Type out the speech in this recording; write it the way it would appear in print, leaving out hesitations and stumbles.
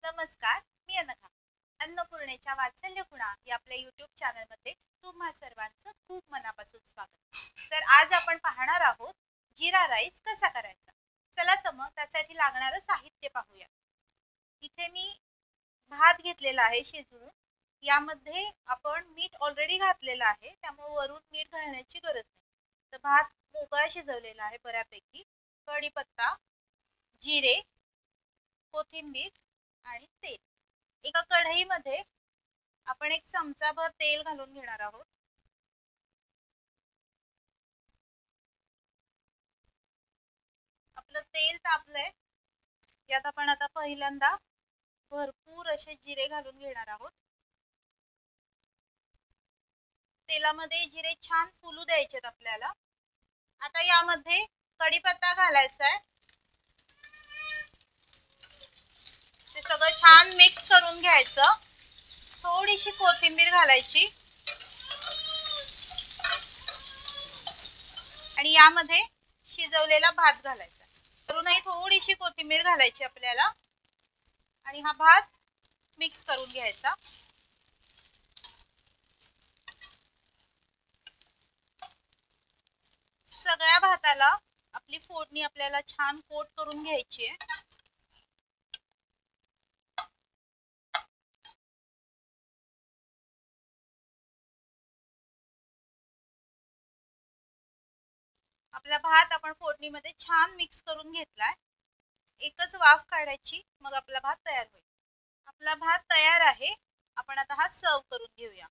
नमस्कार, मी अनघा. अन्नपूर्णेच्या वात्सल्य खुणा या आपल्या YouTube चॅनलमध्ये तुम्हा सर्वांचं खूप मनापासून स्वागत. तर आज आपण पाहणार आहोत जीरा राईस कसा करायचा. चला तर मग त्यासाठी लागणारं साहित्य पाहूया. इथे मी भात घेतलेला आहे शिजवून. यामध्ये आपण मीठ ऑलरेडी घातलेलं आहे, त्यामुळे वरून मीठ घालण्याची गरज नाही. तर भात मोकळा शिजवलेला आहे बऱ्यापैकी. कढीपत्ता, जिरे, कोथिंबीर आणि तेल. एका कढईमध्ये आपण एक चमचाभर तेल घालून घेणार आहोत. आपलं तेल तापलंय, यात आपण आता पहिल्यांदा भरपूर असे जिरे घालून घेणार आहोत. तेलामध्ये जिरे छान फुलू द्यायचेत आपल्याला. आता यामध्ये कढीपत्ता घालायचा आहे. ते सगळं छान मिक्स करून घ्यायचं. थोडीशी कोथिंबीर घालायची आणि यामध्ये शिजवलेला भात घालायचा. वरूनही थोडीशी कोथिंबीर घालायची आपल्याला आणि हा भात मिक्स करून घ्यायचा. सगळ्या भाताला आपली फोडणी आपल्याला छान कोट करून घ्यायची आहे. आपला भात आपण फोडणीमध्ये छान मिक्स करून घेतलाय. एकच वाफ काढायची, मग आपला भात तयार होईल. आपला भात तयार आहे. आपण आता हा सर्व करून घेऊया.